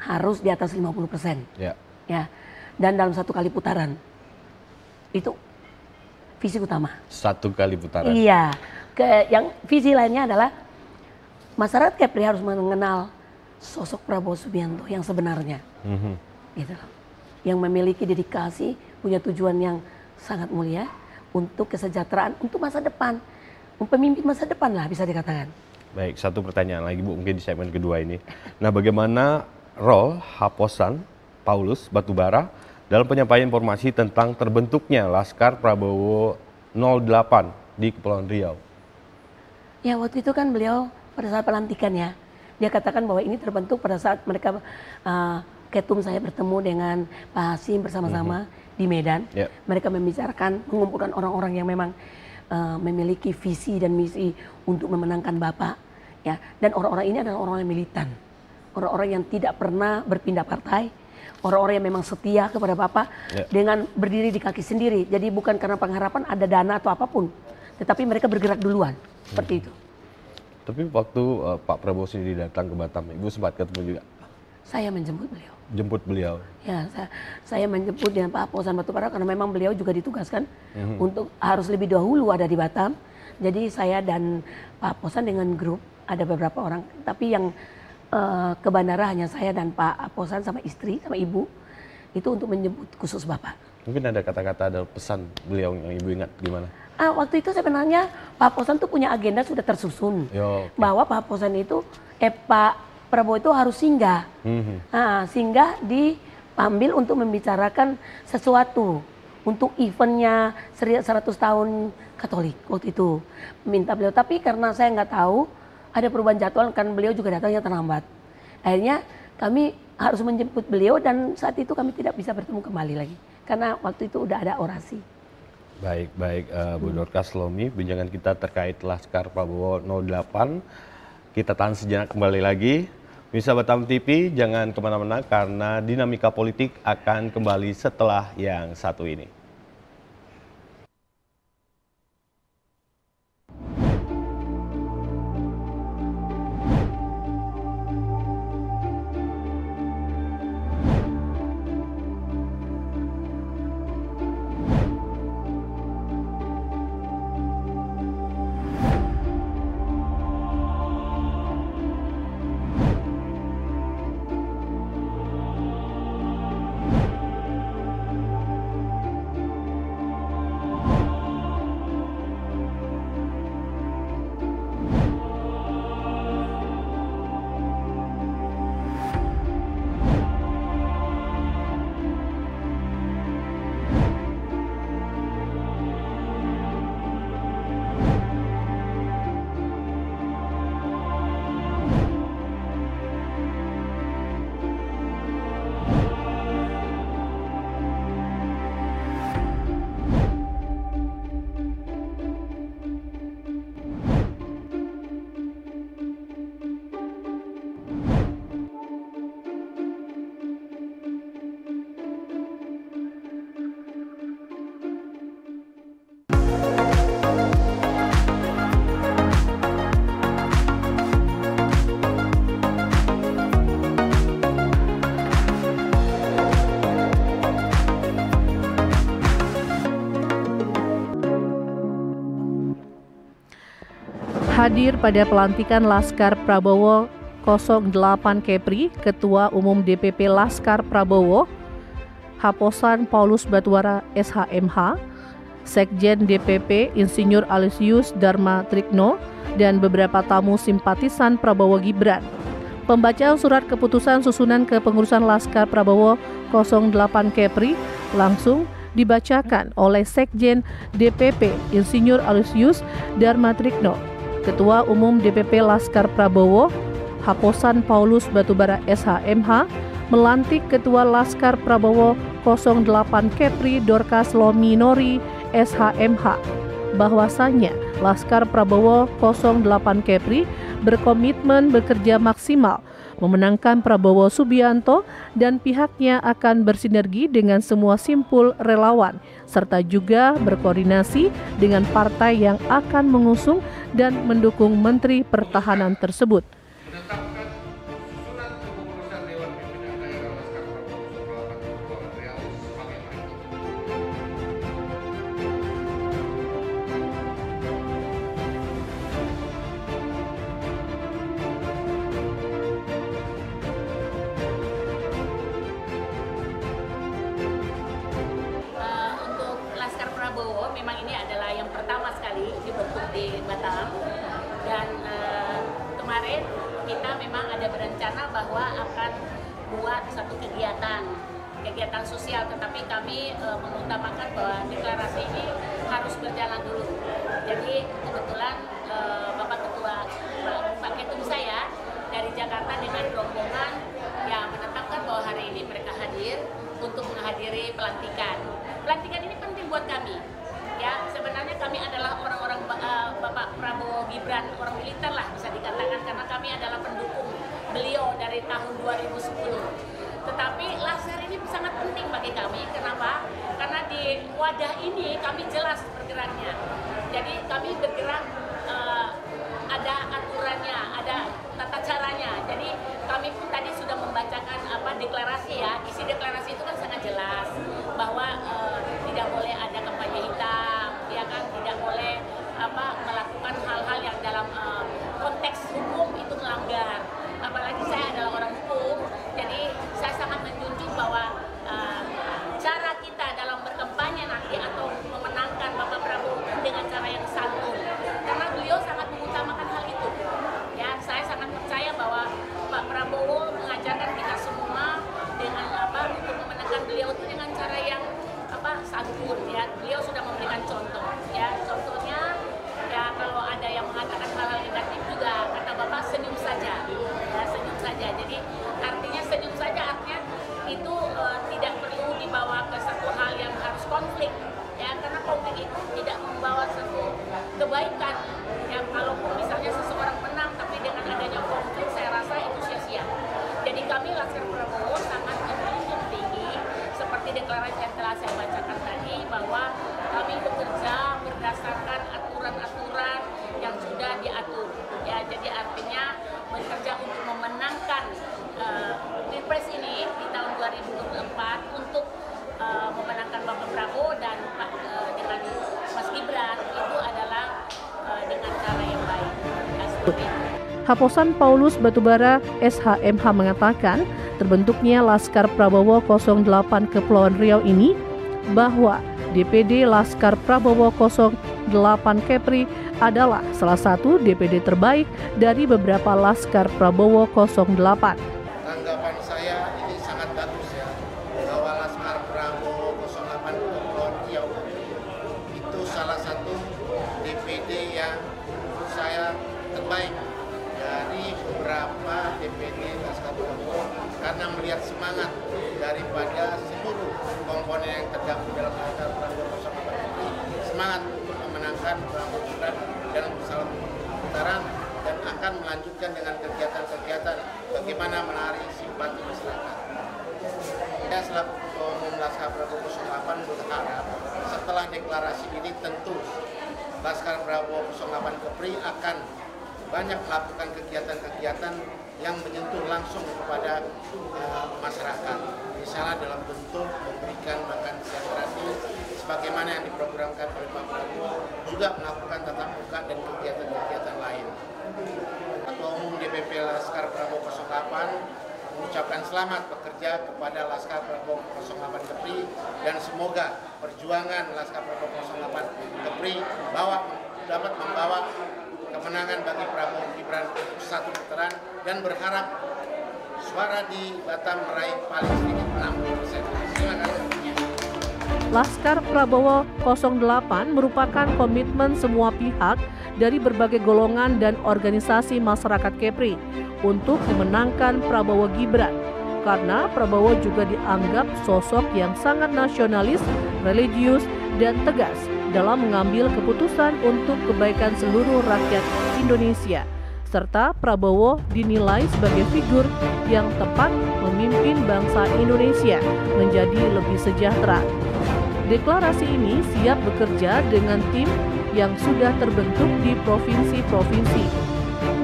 harus di atas 50%. Ya. Ya, dan dalam satu kali putaran. Itu visi utama. Satu kali putaran? Iya, yang visi lainnya adalah masyarakat Kepri harus mengenal sosok Prabowo Subianto yang sebenarnya. Gitu loh. Yang memiliki dedikasi, punya tujuan yang sangat mulia untuk kesejahteraan, untuk masa depan. Pemimpin masa depan lah bisa dikatakan. Baik, satu pertanyaan lagi Bu, mungkin di segmen kedua ini. Nah, bagaimana role Haposan Paulus Batubara dalam penyampaian informasi tentang terbentuknya Laskar Prabowo 08 di Kepulauan Riau? Ya, waktu itu kan beliau pada saat pelantikan ya, dia katakan bahwa ini terbentuk pada saat mereka ketum saya bertemu dengan Pak Hasim bersama-sama di Medan. Mereka membicarakan, mengumpulkan orang-orang yang memang memiliki visi dan misi untuk memenangkan Bapak, ya. Dan orang-orang ini adalah orang-orang yang militan, orang-orang yang tidak pernah berpindah partai, orang-orang yang memang setia kepada Bapak dengan berdiri di kaki sendiri. Jadi bukan karena pengharapan ada dana atau apapun, tetapi mereka bergerak duluan, seperti itu. Tapi waktu Pak Prabowo sendiri datang ke Batam, Ibu sempat ketemu juga? Saya menjemput beliau. Jemput beliau? Ya, saya menjemput dengan Pak Haposan Batubara karena memang beliau juga ditugaskan untuk harus lebih dahulu ada di Batam. Jadi saya dan Pak Haposan dengan grup, ada beberapa orang, tapi yang ke bandara hanya saya dan Pak Haposan sama istri, sama ibu, itu untuk menjemput khusus Bapak. Mungkin ada kata-kata, ada pesan beliau yang Ibu ingat gimana? Waktu itu sebenarnya Pak Haposan tuh punya agenda sudah tersusun. Bahwa Pak Haposan itu, Pak Prabowo itu harus singgah. Singgah diambil untuk membicarakan sesuatu. Untuk eventnya 100 tahun Katolik waktu itu. Minta beliau, tapi karena saya nggak tahu, ada perubahan jadwal kan beliau juga datangnya terlambat. Akhirnya kami harus menjemput beliau dan saat itu kami tidak bisa bertemu kembali lagi. Karena waktu itu udah ada orasi. Baik, Bu Dorcas Lomi, bincangan kita terkait Laskar Prabowo 08. Kita tahan sejenak, kembali lagi Bisa Batam TV, jangan kemana-mana karena dinamika politik akan kembali setelah yang satu ini. Hadir pada pelantikan Laskar Prabowo 08 Kepri, Ketua Umum DPP Laskar Prabowo, Haposan Paulus Batuara SHMH, Sekjen DPP Insinyur Aloysius Dharma Trigno, dan beberapa tamu simpatisan Prabowo Gibran. Pembacaan surat keputusan susunan kepengurusan Laskar Prabowo 08 Kepri langsung dibacakan oleh Sekjen DPP Insinyur Aloysius Dharma Trigno. Ketua Umum DPP Laskar Prabowo, Haposan Paulus Batubara SHMH, melantik Ketua Laskar Prabowo 08 Kepri Dorcas Lominori SHMH. Bahwasannya Laskar Prabowo 08 Kepri berkomitmen bekerja maksimal memenangkan Prabowo Subianto dan pihaknya akan bersinergi dengan semua simpul relawan serta juga berkoordinasi dengan partai yang akan mengusung dan mendukung Menteri Pertahanan tersebut. Prabowo memang ini adalah yang pertama sekali dibentuk di Batam, dan kemarin kita memang ada berencana bahwa akan buat satu kegiatan sosial, tetapi kami mengutamakan bahwa deklarasi ini harus berjalan dulu. Jadi kebetulan Bapak Ketua Pak Ketum saya dari Jakarta dengan rombongan yang menetapkan bahwa hari ini mereka hadir untuk menghadiri pelantikan. Pelantikan ini penting buat kami. Ya, sebenarnya kami adalah orang-orang Bapak Prabowo Gibran, orang militer lah bisa dikatakan, karena kami adalah pendukung beliau dari tahun 2010. Tetapi Laskar ini sangat penting bagi kami. Kenapa? Karena di wadah ini kami jelas bergeraknya. Jadi kami bergerak ada aturannya, ada tata caranya. Jadi kami pun tadi sudah membacakan deklarasi ya. Isi deklarasi itu kan sangat jelas bahwa tidak boleh ada kampanye hitam, ya kan, tidak boleh melakukan hal-hal yang dalam konteks hukum itu melanggar. Apalagi saya adalah orang hukum, jadi saya sangat menjunjung bahwa cara kita dalam berkampanye nanti atau memenangkan Bapak Prabowo dengan cara yang santun, karena beliau sangat mengutamakan hal itu. Haposan Paulus Batubara SHMH mengatakan terbentuknya Laskar Prabowo 08 Kepulauan Riau ini bahwa DPD Laskar Prabowo 08 Kepri adalah salah satu DPD terbaik dari beberapa Laskar Prabowo 08. Tanggapan saya ini sangat bagus ya, bahwa Laskar Prabowo 08 Kepulauan Riau itu salah satu DPD yang menurut saya terbaik dari beberapa DPD Laskar Prabowo, karena melihat semangat daripada seluruh komponen yang tergabung dalam Laskar Prabowo 08 ini, semangat untuk memenangkan Prabowo Gibran dalam putaran dan akan melanjutkan dengan kegiatan-kegiatan bagaimana menarik simpati masyarakat. Saya selaku Ketua Umum Laskar Prabowo 08 berharap setelah deklarasi ini tentu Laskar Prabowo 08 Kepri akan banyak melakukan kegiatan-kegiatan yang menyentuh langsung kepada masyarakat. Misalnya dalam bentuk memberikan makan siang gratis, sebagaimana yang diprogramkan oleh Pak Prabowo, juga melakukan tatap muka dan kegiatan-kegiatan lain. Ketua Umum DPP Laskar Prabowo 08 mengucapkan selamat bekerja kepada Laskar Prabowo 08 Kepri, dan semoga perjuangan Laskar Prabowo 08 Kepri dapat membawa kemenangan bagi Prabowo Gibran satu putaran, dan berharap suara di Batam meraih paling sedikit 60%. Terima kasih. Laskar Prabowo 08 merupakan komitmen semua pihak dari berbagai golongan dan organisasi masyarakat Kepri untuk memenangkan Prabowo Gibran, karena Prabowo juga dianggap sosok yang sangat nasionalis, religius, dan tegas dalam mengambil keputusan untuk kebaikan seluruh rakyat Indonesia, serta Prabowo dinilai sebagai figur yang tepat memimpin bangsa Indonesia menjadi lebih sejahtera. Deklarasi ini siap bekerja dengan tim yang sudah terbentuk di provinsi-provinsi.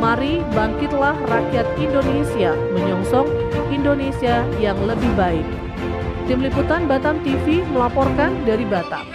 Mari bangkitlah rakyat Indonesia menyongsong Indonesia yang lebih baik. Tim Liputan Batam TV melaporkan dari Batam.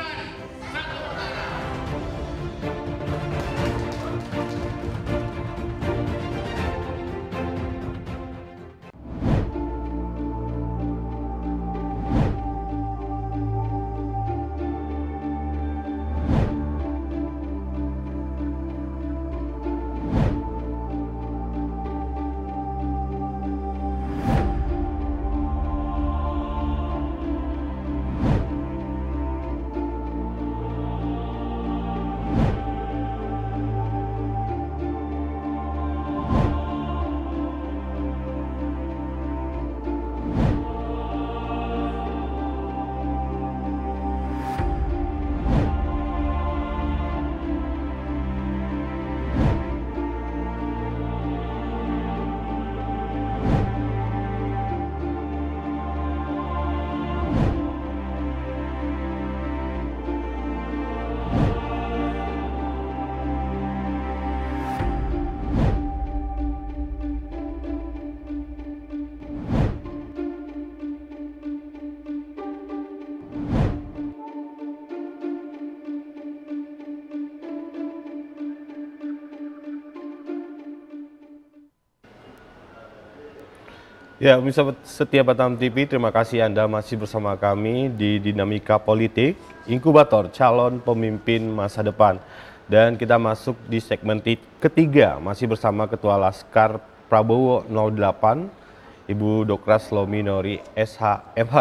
Ya, pemirsa setia Batam TV, terima kasih Anda masih bersama kami di Dinamika Politik, Inkubator Calon Pemimpin Masa Depan. Dan kita masuk di segmen ketiga, masih bersama Ketua Laskar Prabowo 08, Ibu Dokras Lominori SHMH,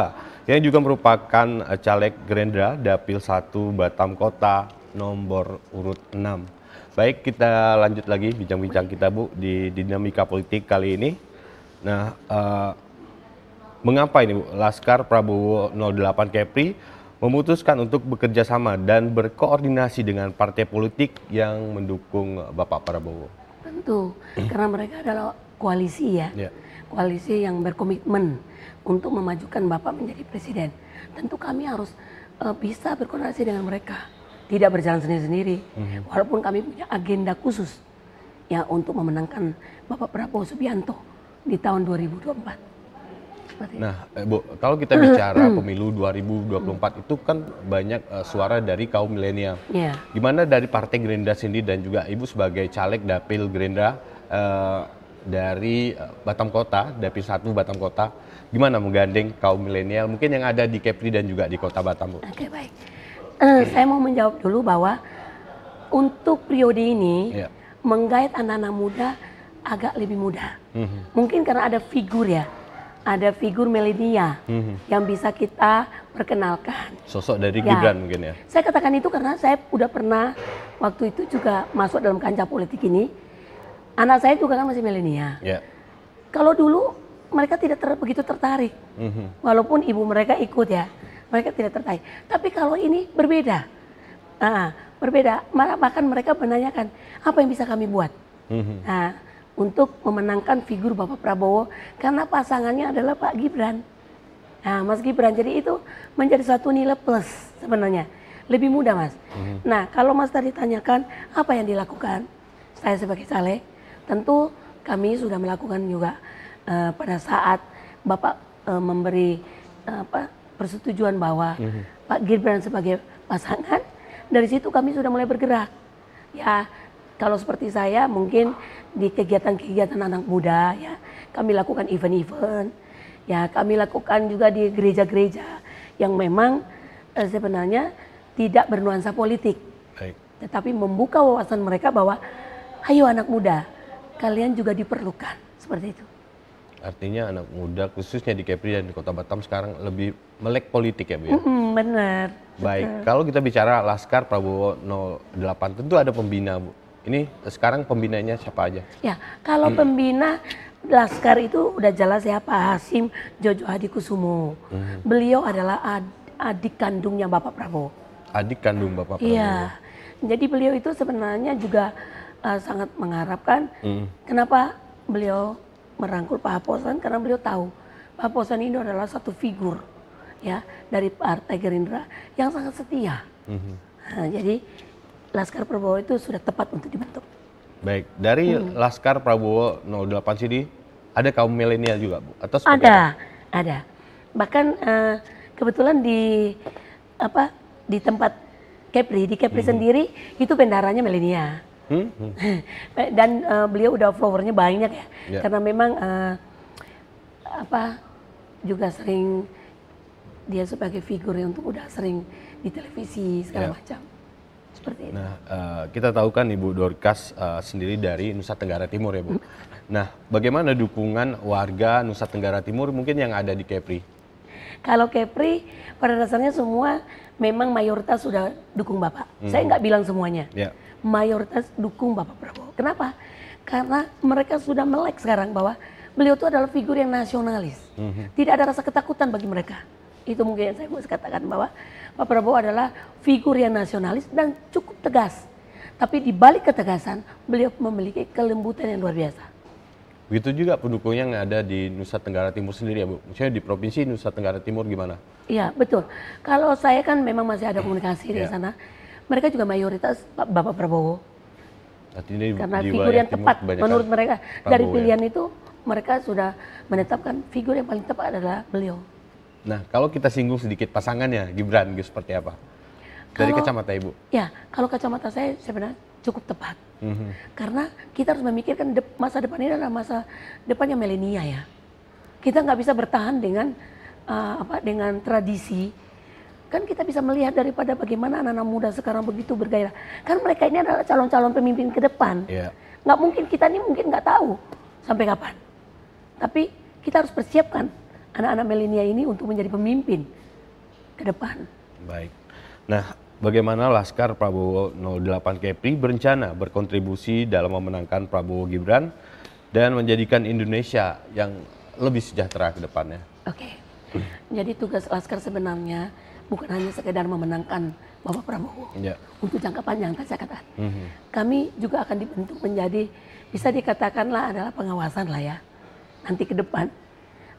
yang juga merupakan caleg Gerindra Dapil 1 Batam Kota nomor urut 6. Baik, kita lanjut lagi bincang-bincang kita Bu di Dinamika Politik kali ini. Nah, mengapa ini Bu, Laskar Prabowo 08 Kepri memutuskan untuk bekerja sama dan berkoordinasi dengan partai politik yang mendukung Bapak Prabowo? Tentu, karena mereka adalah koalisi ya, koalisi yang berkomitmen untuk memajukan Bapak menjadi presiden. Tentu kami harus bisa berkoordinasi dengan mereka, tidak berjalan sendiri-sendiri, walaupun kami punya agenda khusus ya untuk memenangkan Bapak Prabowo Subianto di tahun 2024. Nah, Bu, kalau kita bicara pemilu 2024 itu kan banyak suara dari kaum milenial. Gimana dari Partai Gerindra sendiri dan juga Ibu sebagai caleg Dapil Gerindra dari Batam Kota, Dapil 1 Batam Kota, gimana menggandeng kaum milenial mungkin yang ada di Kepri dan juga di Kota Batam, Bu? Oke, baik. Saya mau menjawab dulu bahwa untuk periode ini menggait anak-anak muda agak lebih mudah. Mungkin karena ada figur ya, ada figur milenial yang bisa kita perkenalkan. Sosok dari Gibran mungkin ya? Saya katakan itu karena saya udah pernah waktu itu juga masuk dalam kancah politik ini. Anak saya juga kan masih milenial. Kalau dulu mereka tidak begitu tertarik, walaupun ibu mereka ikut ya, mereka tidak tertarik. Tapi kalau ini berbeda, berbeda. Bahkan mereka menanyakan apa yang bisa kami buat, untuk memenangkan figur Bapak Prabowo karena pasangannya adalah Pak Gibran. Nah, Mas Gibran, jadi itu menjadi suatu nilai plus sebenarnya, lebih mudah, Mas. Nah, kalau Mas tadi tanyakan apa yang dilakukan, saya sebagai caleg, tentu kami sudah melakukan juga pada saat Bapak memberi persetujuan bahwa Pak Gibran sebagai pasangan, dari situ kami sudah mulai bergerak. Ya, kalau seperti saya mungkin di kegiatan-kegiatan anak muda ya, kami lakukan event-event, ya kami lakukan juga di gereja-gereja yang memang sebenarnya tidak bernuansa politik, tetapi membuka wawasan mereka bahwa ayo anak muda, kalian juga diperlukan, seperti itu. Artinya anak muda khususnya di Kepri dan di Kota Batam sekarang lebih melek politik ya, Bu ya? Benar. Baik, kalau kita bicara Laskar Prabowo 08 tentu ada pembina, Bu. Ini sekarang pembinanya siapa aja? Ya, kalau pembina Laskar itu udah jelas ya, Pak Hasim Jojo Hadikusumo. Beliau adalah adik kandungnya Bapak Prabowo. Adik kandung Bapak Prabowo. Iya, jadi beliau itu sebenarnya juga sangat mengharapkan. Kenapa beliau merangkul Pak Haposan? Karena beliau tahu Pak Haposan ini adalah satu figur ya dari Partai Gerindra yang sangat setia. Nah, jadi Laskar Prabowo itu sudah tepat untuk dibentuk. Baik, dari Laskar Prabowo 08 sini ada kaum milenial juga, Bu? Atau seperti apa? Ada. Bahkan kebetulan di tempat Kepri, di Kepri sendiri itu bendaranya milenial. Dan beliau udah followernya banyak ya, karena memang juga sering dia sebagai figur yang untuk udah sering di televisi segala macam. Seperti itu. Nah, kita tahu kan Ibu Dorcas sendiri dari Nusa Tenggara Timur ya, Bu. Nah, bagaimana dukungan warga Nusa Tenggara Timur mungkin yang ada di Kepri? Kalau Kepri pada dasarnya semua memang mayoritas sudah dukung Bapak. Saya nggak bilang semuanya. Mayoritas dukung Bapak Prabowo. Kenapa? Karena mereka sudah melek sekarang bahwa beliau itu adalah figur yang nasionalis. Tidak ada rasa ketakutan bagi mereka. Itu mungkin yang saya mau katakan bahwa Pak Prabowo adalah figur yang nasionalis dan cukup tegas. Tapi di balik ketegasan, beliau memiliki kelembutan yang luar biasa. Begitu juga pendukungnya yang ada di Nusa Tenggara Timur sendiri ya, Bu? Maksudnya di Provinsi Nusa Tenggara Timur gimana? Iya, betul. Kalau saya kan memang masih ada komunikasi di sana. Mereka juga mayoritas Bapak Prabowo. Karena figur yang tepat menurut mereka. Prabowo, dari pilihan itu, mereka sudah menetapkan figur yang paling tepat adalah beliau. Nah, kalau kita singgung sedikit pasangannya, Gibran, seperti apa? Dari kacamata Ibu? Ya, kalau kacamata saya sebenarnya cukup tepat. Karena kita harus memikirkan masa depan ini adalah masa depan yang milenial ya. Kita nggak bisa bertahan dengan dengan tradisi. Kan kita bisa melihat daripada bagaimana anak-anak muda sekarang begitu bergairah. Kan mereka ini adalah calon-calon pemimpin ke depan. Nggak mungkin, kita ini mungkin nggak tahu sampai kapan. Tapi kita harus persiapkan anak-anak milenial ini untuk menjadi pemimpin ke depan. Baik. Nah, bagaimana Laskar Prabowo 08 Kepri berencana berkontribusi dalam memenangkan Prabowo Gibran dan menjadikan Indonesia yang lebih sejahtera ke depannya? Oke. Jadi tugas Laskar sebenarnya bukan hanya sekedar memenangkan Bapak Prabowo. Untuk jangka panjang, saya katakan. Kami juga akan dibentuk menjadi, bisa dikatakanlah adalah pengawasan lah ya. Nanti ke depan.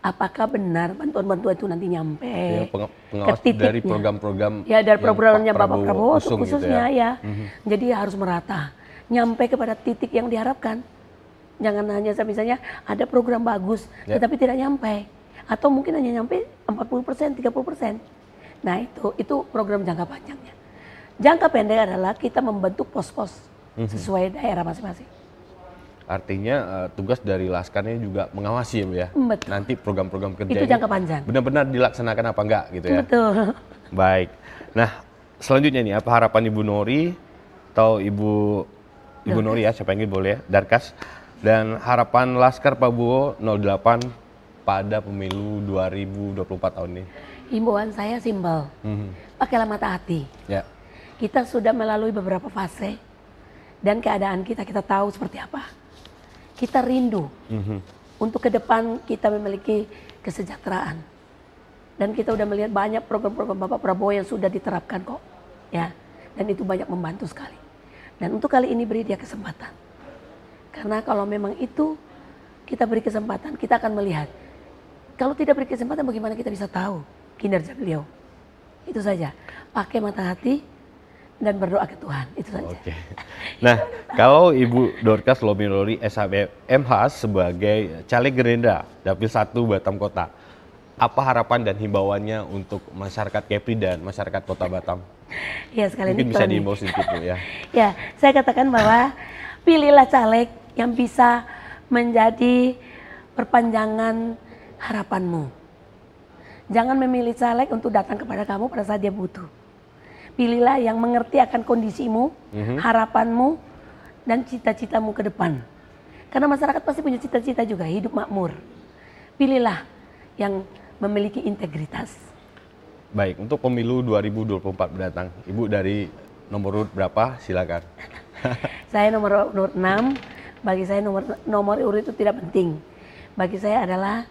Apakah benar bantuan-bantuan itu nanti nyampe ke titiknya. Dari program-program dari programnya Bapak Prabowo khususnya gitu ya. Jadi harus merata, nyampe kepada titik yang diharapkan. Jangan hanya misalnya ada program bagus tetapi tidak nyampe, atau mungkin hanya nyampe 40%, 30%. Nah, itu program jangka panjangnya. Jangka pendek adalah kita membentuk pos-pos sesuai daerah masing-masing. Artinya tugas dari Laskarnya juga mengawasi ya Bu ya. Betul. Nanti program-program kerja Itu jangka panjang. benar-benar dilaksanakan apa enggak gitu ya. Betul. Baik. Nah, selanjutnya nih apa harapan Ibu Nori atau Ibu Nori ya, siapa yang boleh ya, Darkas, dan harapan Laskar Prabowo 08 pada pemilu 2024 tahun ini. Himbauan saya simpel. Pakailah mata hati. Ya. Kita sudah melalui beberapa fase dan keadaan kita tahu seperti apa. Kita rindu untuk ke depan kita memiliki kesejahteraan. Dan kita udah melihat banyak program-program Bapak Prabowo yang sudah diterapkan kok. Ya. Dan itu banyak membantu sekali. Dan untuk kali ini beri dia kesempatan. Karena kalau memang itu kita beri kesempatan, kita akan melihat. Kalau tidak beri kesempatan bagaimana kita bisa tahu kinerja beliau. Itu saja. Pakai mata hati dan berdoa ke Tuhan, itu saja. Oke. Nah, kalau Ibu Dorcas Lominori SHMH sebagai caleg Gerindra Dapil 1 Batam Kota, apa harapan dan himbauannya untuk masyarakat Kepri dan masyarakat Kota Batam? Ya, sekali Mungkin ini bisa diimbau sedikit Bu ya. Ya, saya katakan bahwa pilihlah caleg yang bisa menjadi perpanjangan harapanmu. Jangan memilih caleg untuk datang kepada kamu pada saat dia butuh. Pilihlah yang mengerti akan kondisimu, harapanmu, dan cita-citamu ke depan. Karena masyarakat pasti punya cita-cita juga, hidup makmur. Pilihlah yang memiliki integritas. Baik, untuk pemilu 2024 mendatang, Ibu dari nomor urut berapa? Silakan. Saya nomor urut 6, bagi saya nomor urut itu tidak penting. Bagi saya adalah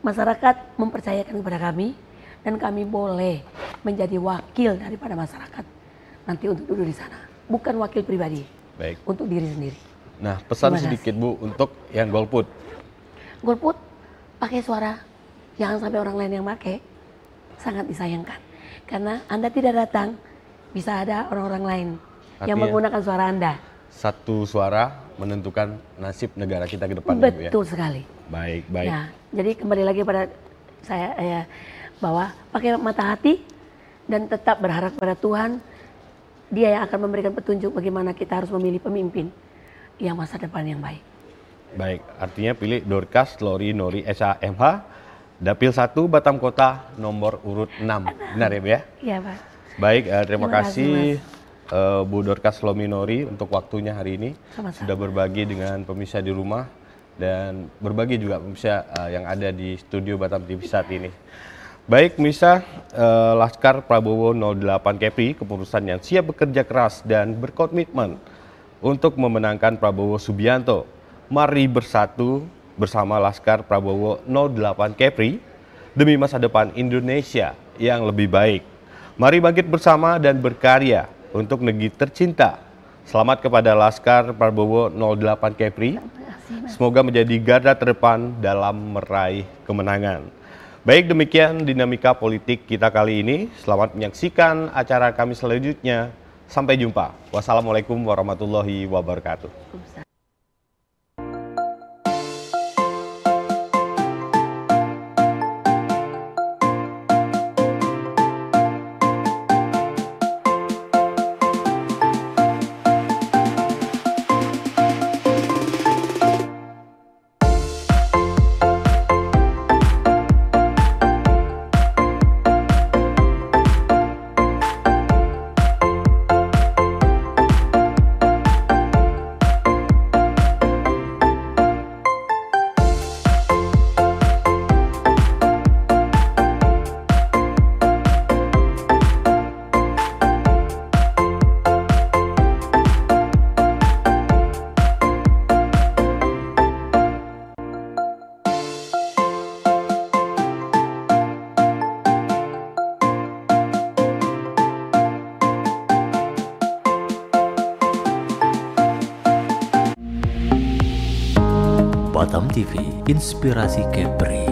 masyarakat mempercayakan kepada kami, dan kami boleh menjadi wakil daripada masyarakat nanti untuk duduk di sana. Bukan wakil pribadi, Baik. untuk diri sendiri. Nah, pesan Terima kasih. sedikit Bu untuk yang golput. Golput, pakai suara. Jangan sampai orang lain yang pakai. Sangat disayangkan. Karena Anda tidak datang, bisa ada orang-orang lain yang Artinya, menggunakan suara Anda. Satu suara menentukan nasib negara kita ke depan. Bu, ya? Betul sekali. Baik, baik. Ya, jadi kembali lagi pada saya bahwa pakai mata hati dan tetap berharap pada Tuhan. Dia yang akan memberikan petunjuk bagaimana kita harus memilih pemimpin yang masa depan yang baik. Baik, artinya pilih Dorcas Lominori SHMH, Dapil 1 Batam Kota, nomor urut 6. Benar ya Bu ya? Iya Pak. Baik, terima Terima kasih kasih, Bu Dorcas Lominori untuk waktunya hari ini. Sama-sama. Sudah berbagi dengan pemirsa di rumah dan berbagi juga pemirsa yang ada di studio Batam TV saat ini. Baik pemirsa, Laskar Prabowo 08 Kepri, kepengurusan yang siap bekerja keras dan berkomitmen untuk memenangkan Prabowo Subianto. Mari bersatu bersama Laskar Prabowo 08 Kepri demi masa depan Indonesia yang lebih baik. Mari bangkit bersama dan berkarya untuk negeri tercinta. Selamat kepada Laskar Prabowo 08 Kepri. Semoga menjadi garda terdepan dalam meraih kemenangan. Baik, demikian dinamika politik kita kali ini. Selamat menyaksikan acara kami selanjutnya. Sampai jumpa. Wassalamualaikum warahmatullahi wabarakatuh. Batam TV, inspirasi Kepri.